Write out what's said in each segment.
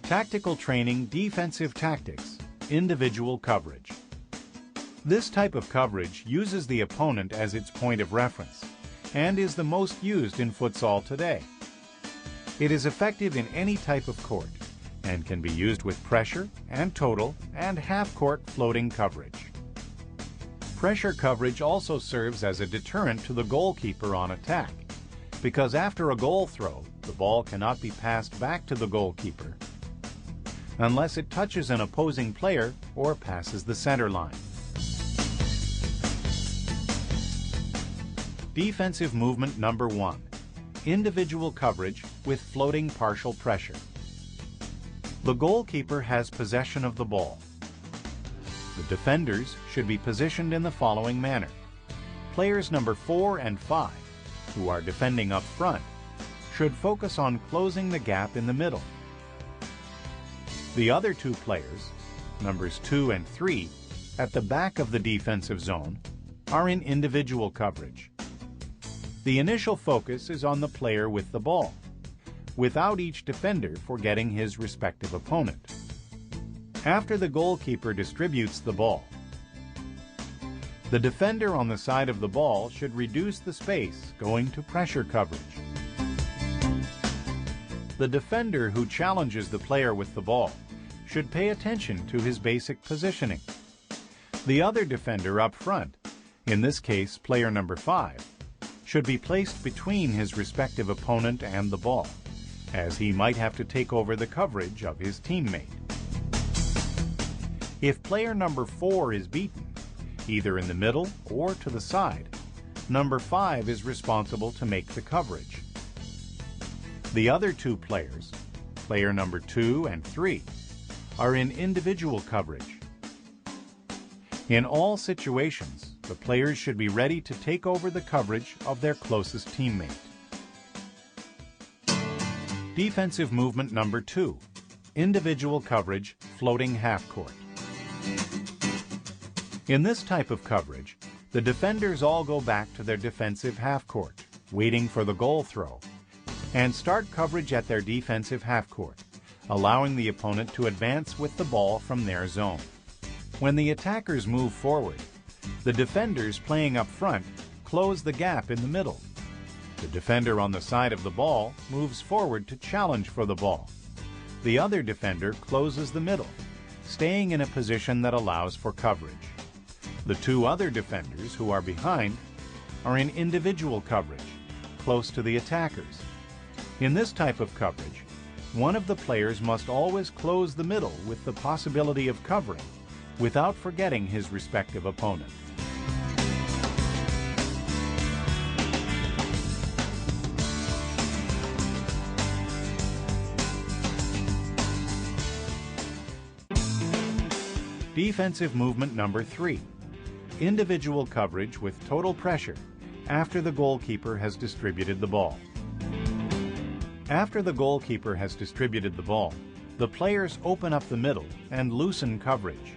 Tactical training, defensive tactics, individual coverage. This type of coverage uses the opponent as its point of reference and is the most used in futsal today. It is effective in any type of court and can be used with pressure and total and half-court floating coverage. Pressure coverage also serves as a deterrent to the goalkeeper on attack, because after a goal throw, the ball cannot be passed back to the goalkeeper unless it touches an opposing player or passes the center line. Defensive movement number 1. Individual coverage with floating partial pressure. The goalkeeper has possession of the ball. The defenders should be positioned in the following manner. Players number 4 and 5, who are defending up front, should focus on closing the gap in the middle. The other two players, numbers 2 and 3, at the back of the defensive zone, are in individual coverage. The initial focus is on the player with the ball, without each defender forgetting his respective opponent. After the goalkeeper distributes the ball, the defender on the side of the ball should reduce the space going to pressure coverage. The defender who challenges the player with the ball should pay attention to his basic positioning. The other defender up front, in this case player number 5, should be placed between his respective opponent and the ball, as he might have to take over the coverage of his teammate. If player number 4 is beaten, either in the middle or to the side, number 5 is responsible to make the coverage. The other two players, player number 2 and 3, are in individual coverage. In all situations, the players should be ready to take over the coverage of their closest teammate. Defensive movement number 2, individual coverage, floating half-court. In this type of coverage, the defenders all go back to their defensive half-court, waiting for the goal throw, and start coverage at their defensive half-court, allowing the opponent to advance with the ball from their zone. When the attackers move forward, the defenders playing up front close the gap in the middle. The defender on the side of the ball moves forward to challenge for the ball. The other defender closes the middle, staying in a position that allows for coverage. The two other defenders who are behind are in individual coverage, close to the attackers. In this type of coverage, one of the players must always close the middle with the possibility of covering, without forgetting his respective opponent. Defensive movement number 3, individual coverage with total pressure after the goalkeeper has distributed the ball. After the goalkeeper has distributed the ball, the players open up the middle and loosen coverage.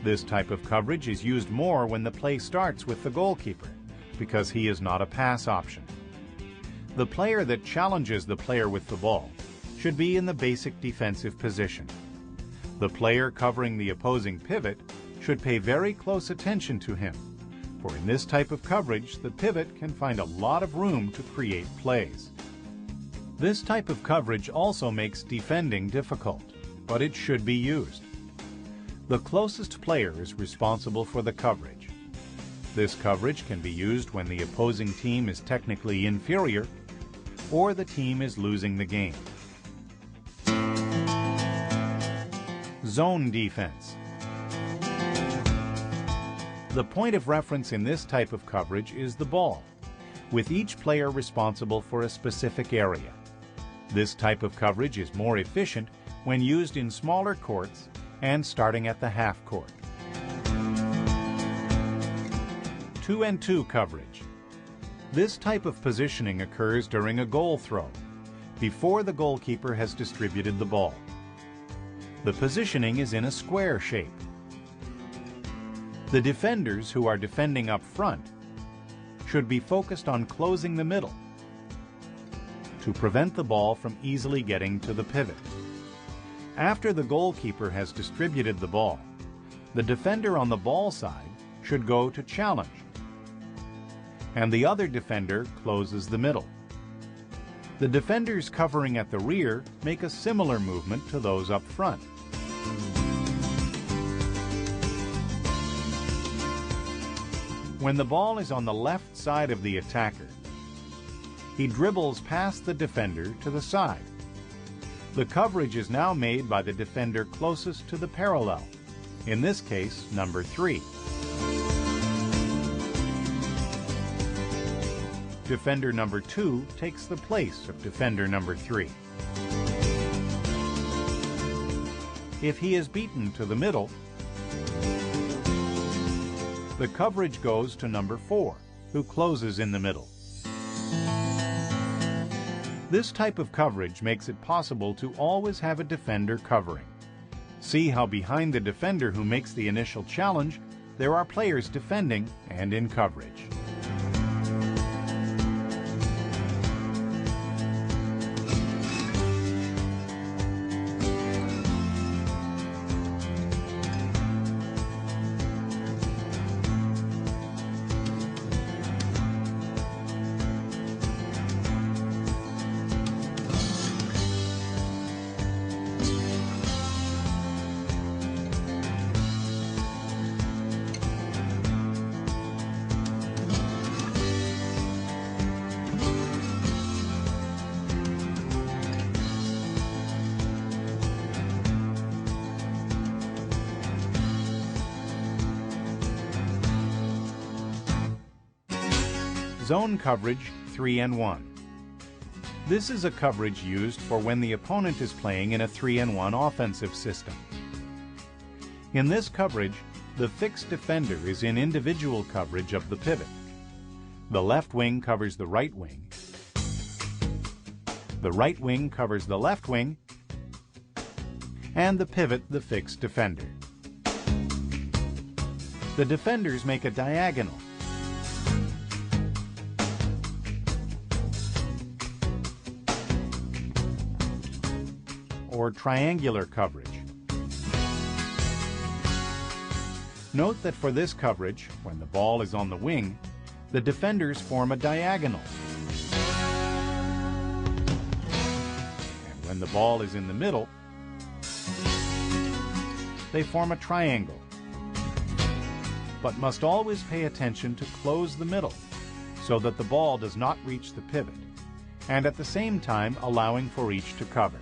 This type of coverage is used more when the play starts with the goalkeeper, because he is not a pass option. The player that challenges the player with the ball should be in the basic defensive position. The player covering the opposing pivot should pay very close attention to him, for in this type of coverage, the pivot can find a lot of room to create plays. This type of coverage also makes defending difficult, but it should be used. The closest player is responsible for the coverage. This coverage can be used when the opposing team is technically inferior or the team is losing the game. Zone defense. The point of reference in this type of coverage is the ball, with each player responsible for a specific area. This type of coverage is more efficient when used in smaller courts and starting at the half court. 2-and-2 coverage. This type of positioning occurs during a goal throw, before the goalkeeper has distributed the ball. The positioning is in a square shape. The defenders who are defending up front should be focused on closing the middle to prevent the ball from easily getting to the pivot. After the goalkeeper has distributed the ball, the defender on the ball side should go to challenge, and the other defender closes the middle. The defenders covering at the rear make a similar movement to those up front. When the ball is on the left side of the attacker, he dribbles past the defender to the side. The coverage is now made by the defender closest to the parallel, in this case, number 3. Defender number 2 takes the place of defender number 3. If he is beaten to the middle, the coverage goes to number 4, who closes in the middle. This type of coverage makes it possible to always have a defender covering. See how behind the defender who makes the initial challenge, there are players defending and in coverage. Zone coverage 3-1. This is a coverage used for when the opponent is playing in a 3-1 offensive system. In this coverage, the fixed defender is in individual coverage of the pivot. The left wing covers the right wing. The right wing covers the left wing, and the pivot the fixed defender. The defenders make a diagonal, or triangular coverage. Note that for this coverage, when the ball is on the wing, the defenders form a diagonal. And when the ball is in the middle, they form a triangle, but must always pay attention to close the middle so that the ball does not reach the pivot, and at the same time allowing for each to cover.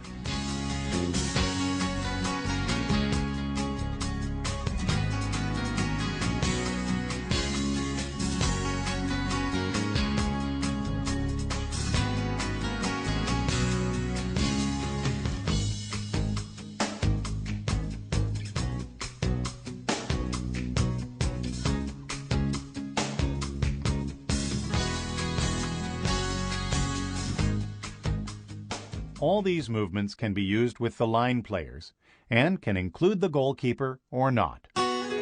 All these movements can be used with the line players and can include the goalkeeper or not.